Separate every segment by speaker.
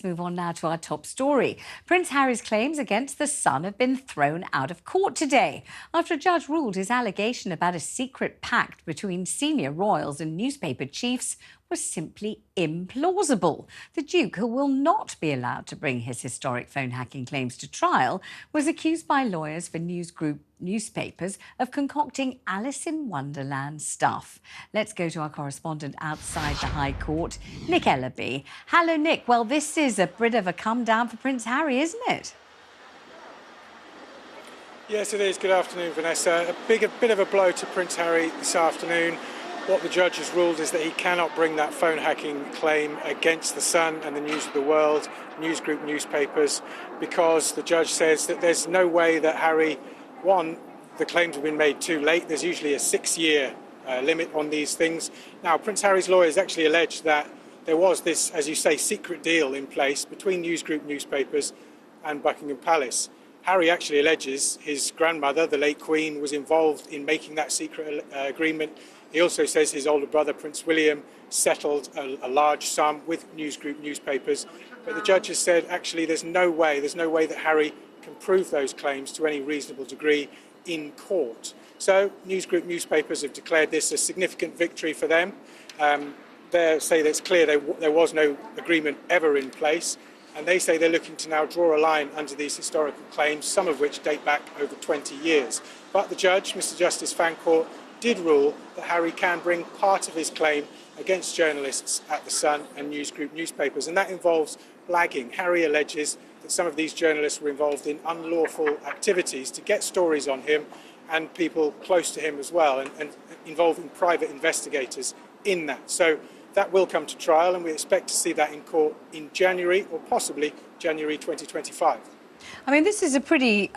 Speaker 1: Move on now to our top story. Prince Harry's claims against the Sun have been thrown out of court today after a judge ruled his allegation about a secret pact between senior royals and newspaper chiefs was simply implausible. The Duke, who will not be allowed to bring his historic phone hacking claims to trial, was accused by lawyers for news group newspapers of concocting Alice in Wonderland stuff. Let's go to our correspondent outside the High Court, Nick Ellaby. Hello, Nick. Well, this is a bit of a come down for Prince Harry, isn't it?
Speaker 2: Yes, it is. Good afternoon, Vanessa. A bit of a blow to Prince Harry this afternoon. What the judge has ruled is that he cannot bring that phone hacking claim against the Sun and the News of the World, news group newspapers, because the judge says that there's no way that Harry, one, the claims have been made too late. There's usually a 6-year limit on these things. Now, Prince Harry's lawyers actually alleged that there was this, as you say, secret deal in place between news group newspapers and Buckingham Palace. Harry actually alleges his grandmother, the late Queen, was involved in making that secret agreement. He also says his older brother, Prince William, settled a large sum with news group newspapers. But the judge has said, actually, there's no way that Harry can prove those claims to any reasonable degree in court. So news group newspapers have declared this a significant victory for them. They say that it's clear there was no agreement ever in place. And they say they're looking to now draw a line under these historical claims, some of which date back over 20 years. But the judge, Mr. Justice Fancourt, did rule that Harry can bring part of his claim against journalists at the Sun and news group newspapers, and that involves blagging. Harry alleges that some of these journalists were involved in unlawful activities to get stories on him and people close to him as well, and involving private investigators in that. So that will come to trial, and we expect to see that in court in January or possibly January 2025.
Speaker 1: I mean, this is a pretty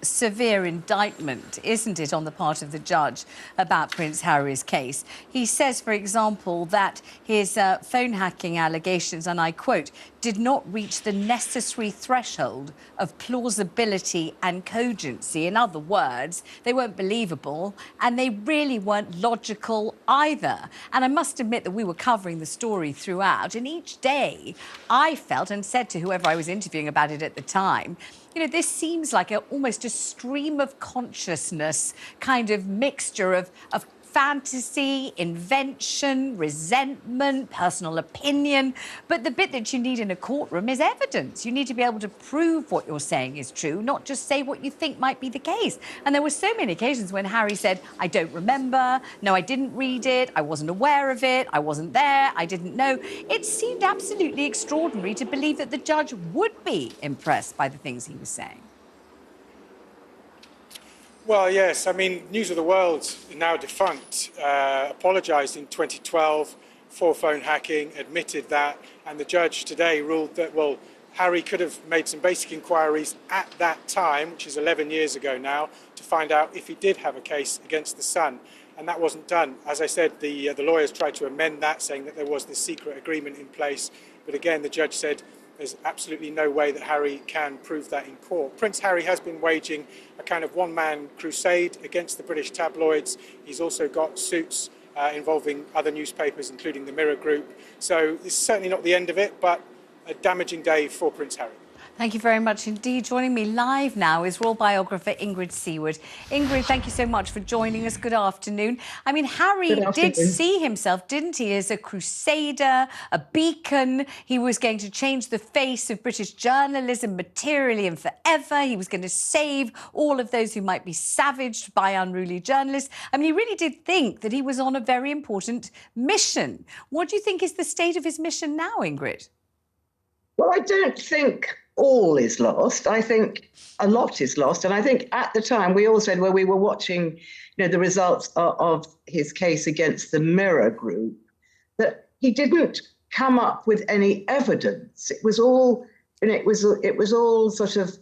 Speaker 1: severe indictment, isn't it, on the part of the judge about Prince Harry's case. He says, for example, that his phone hacking allegations, and I quote, did not reach the necessary threshold of plausibility and cogency. In other words, they weren't believable and they really weren't logical either. And I must admit that we were covering the story throughout, and each day I felt and said to whoever I was interviewing about it at the time, you know, this seems like almost a stream of consciousness kind of mixture of fantasy, invention, resentment, personal opinion. But the bit that you need in a courtroom is evidence. You need to be able to prove what you're saying is true, not just say what you think might be the case. And there were so many occasions when Harry said, I don't remember, no, I didn't read it, I wasn't aware of it, I wasn't there, I didn't know. It seemed absolutely extraordinary to believe that the judge would be impressed by the things he was saying.
Speaker 2: Well, yes. I mean, News of the World, now defunct, apologised in 2012 for phone hacking, admitted that, and the judge today ruled that, well, Harry could have made some basic inquiries at that time, which is 11 years ago now, to find out if he did have a case against the Sun, and that wasn't done. As I said, the lawyers tried to amend that, saying that there was this secret agreement in place, but again, the judge said there's absolutely no way that Harry can prove that in court. Prince Harry has been waging a kind of one-man crusade against the British tabloids. He's also got suits involving other newspapers, including the Mirror Group. So it's certainly not the end of it, but a damaging day for Prince Harry.
Speaker 1: Thank you very much indeed. Joining me live now is royal biographer Ingrid Seward. Ingrid, thank you so much for joining us. Good afternoon. I mean, Harry did see himself, didn't he, as a crusader, a beacon. He was going to change the face of British journalism materially and forever. He was going to save all of those who might be savaged by unruly journalists. I mean, he really did think that he was on a very important mission. What do you think is the state of his mission now, Ingrid?
Speaker 3: Well, I don't think all is lost. I think a lot is lost. And I think at the time we all said, well, we were watching, the results of his case against the Mirror Group, that he didn't come up with any evidence. It was all, it was all sort of,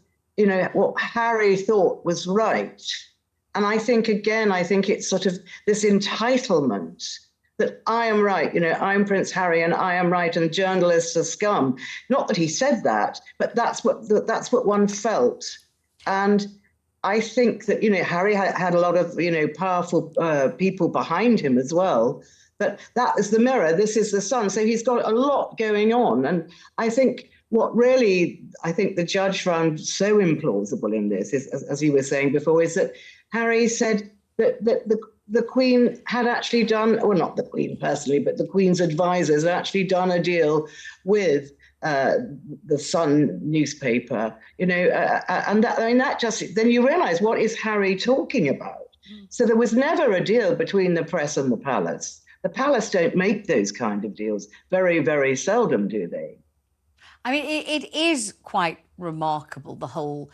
Speaker 3: what Harry thought was right. And I think, again, it's sort of this entitlement that I am right, I'm Prince Harry and I am right and journalists are scum. Not that he said that, but that's what one felt. And I think that, Harry had a lot of, powerful people behind him as well. But that is the Mirror, this is the Sun. So he's got a lot going on. And I think what really I think the judge found so implausible in this is, as you were saying before, is that Harry said that the Queen had actually done, well, not the Queen personally, but the Queen's advisors had actually done a deal with the Sun newspaper, and that, I mean, that just, then you realise, what is Harry talking about? So there was never a deal between the press and the palace. The palace don't make those kind of deals. Very, very seldom do they.
Speaker 1: I mean, it is quite remarkable, the whole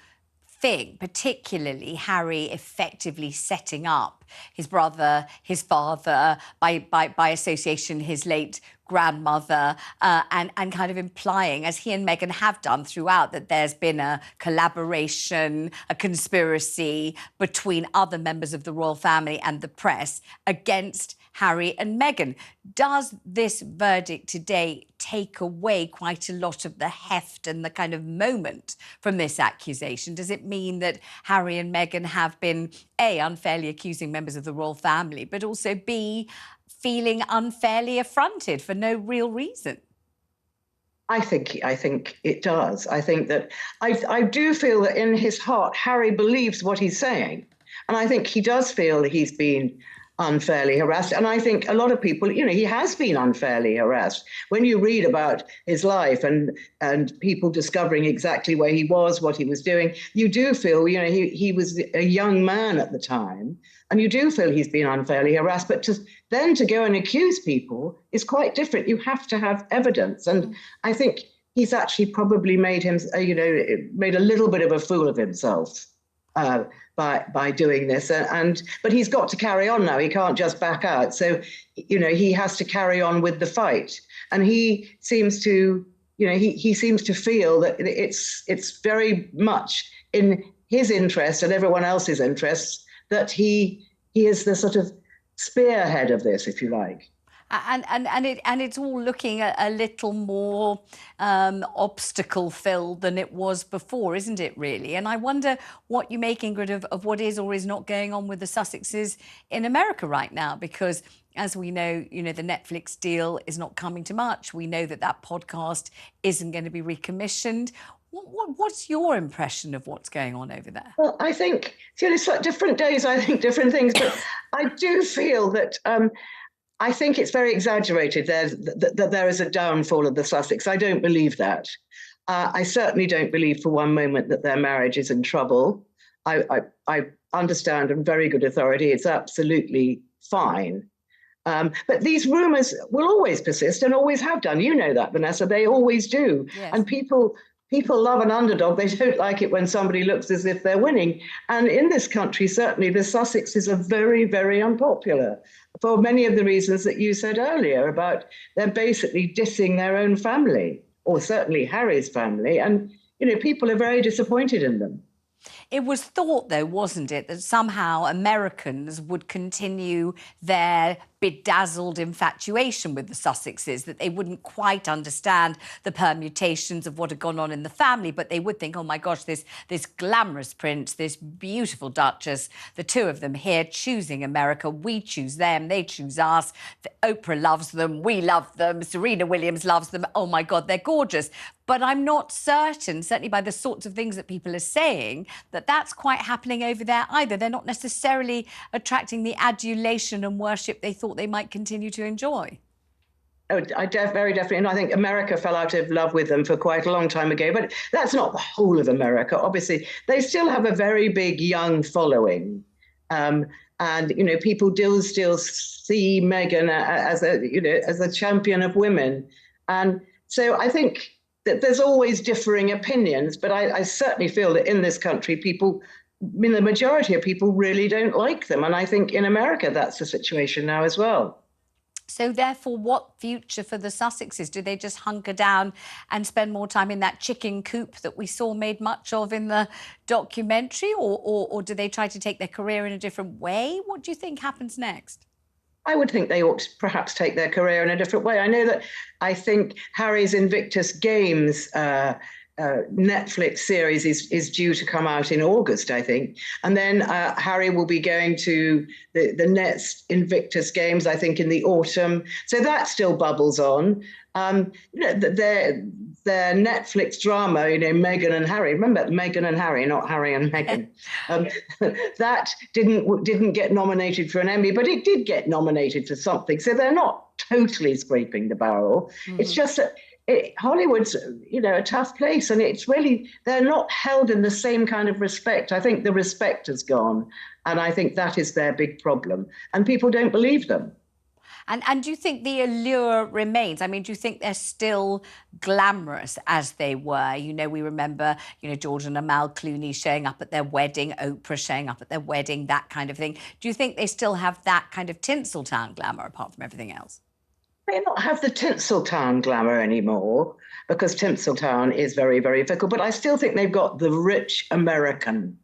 Speaker 1: thing, particularly Harry effectively setting up his brother, his father, by association, his late grandmother, and kind of implying, as he and Meghan have done throughout, that there's been a collaboration, a conspiracy between other members of the royal family and the press against Harry and Meghan. Does this verdict today take away quite a lot of the heft and the kind of moment from this accusation? Does it mean that Harry and Meghan have been, A, unfairly accusing members of the royal family, but also, B, feeling unfairly affronted for no real reason?
Speaker 3: I think it does. I think that I do feel that in his heart, Harry believes what he's saying. And I think he does feel that he's been unfairly harassed. And I think a lot of people, he has been unfairly harassed. When you read about his life and people discovering exactly where he was, what he was doing, you do feel, he was a young man at the time, and you do feel he's been unfairly harassed. But then to go and accuse people is quite different. You have to have evidence. And I think he's actually probably made made a little bit of a fool of himself by doing this, but he's got to carry on now. He can't just back out. So, he has to carry on with the fight. And he seems to, he seems to feel that it's very much in his interest and everyone else's interests that he is the sort of spearhead of this, if you like.
Speaker 1: And it's all looking a little more obstacle filled than it was before, isn't it, really? And I wonder what you make, Ingrid, of what is or is not going on with the Sussexes in America right now, because as we know, the Netflix deal is not coming to much. We know that podcast isn't going to be recommissioned. What's your impression of what's going on over there?
Speaker 3: Well, I think, it's like different days, I think different things, but I do feel that I think it's very exaggerated that there is a downfall of the Sussex. I don't believe that. I certainly don't believe for one moment that their marriage is in trouble. I understand on very good authority it's absolutely fine. But these rumours will always persist and always have done. You know that, Vanessa. They always do.
Speaker 1: Yes.
Speaker 3: And people love an underdog. They don't like it when somebody looks as if they're winning. And in this country, certainly, the Sussexes are very, very unpopular for many of the reasons that you said earlier about they're basically dissing their own family, or certainly Harry's family. And, people are very disappointed in them.
Speaker 1: It was thought, though, wasn't it, that somehow Americans would continue their bedazzled infatuation with the Sussexes, that they wouldn't quite understand the permutations of what had gone on in the family, but they would think, oh, my gosh, this glamorous prince, this beautiful duchess, the two of them here choosing America. We choose them, they choose us. Oprah loves them, we love them, Serena Williams loves them. Oh, my God, they're gorgeous. But I'm not certain, certainly by the sorts of things that people are saying, that that's quite happening over there either. They're not necessarily attracting the adulation and worship they thought they might continue to enjoy.
Speaker 3: Oh, very definitely. And I think America fell out of love with them for quite a long time ago. But that's not the whole of America. Obviously, they still have a very big young following. And, people do still see Meghan as a champion of women. And so I think that there's always differing opinions. But I certainly feel that in this country, the majority of people really don't like them. And I think in America, that's the situation now as well.
Speaker 1: So therefore, what future for the Sussexes? Do they just hunker down and spend more time in that chicken coop that we saw made much of in the documentary? Or do they try to take their career in a different way? What do you think happens next?
Speaker 3: I would think they ought to perhaps take their career in a different way. I think Harry's Invictus Games Netflix series is due to come out in August, I think. And then Harry will be going to the Nets Invictus Games, I think, in the autumn. So that still bubbles on. Their Netflix drama, Meghan and Harry. Remember, Meghan and Harry, not Harry and Meghan. That didn't get nominated for an Emmy, but it did get nominated for something. So they're not totally scraping the barrel. Mm-hmm. It's just that Hollywood's, a tough place, and it's really, they're not held in the same kind of respect. I think the respect has gone, and I think that is their big problem, and people don't believe them.
Speaker 1: And do you think the allure remains? I mean, do you think they're still glamorous as they were? We remember, Jordan and Mal Clooney showing up at their wedding, Oprah showing up at their wedding, that kind of thing. Do you think they still have that kind of Tinseltown glamour apart from everything else?
Speaker 3: They not have the Tinseltown glamour anymore, because Tinseltown is very, very fickle. But I still think they've got the rich American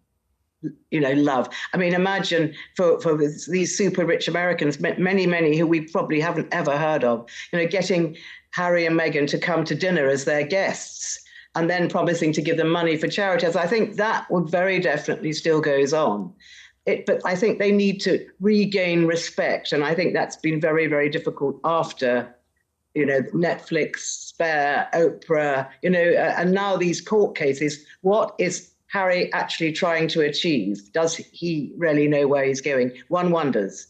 Speaker 3: love. I mean, imagine for these super rich Americans, many who we probably haven't ever heard of, getting Harry and Meghan to come to dinner as their guests and then promising to give them money for charities. I think that would very definitely still goes on. But I think they need to regain respect. And I think that's been very, very difficult after, Netflix, Spare, Oprah, and now these court cases. What is Harry actually trying to achieve? Does he really know where he's going? One wonders.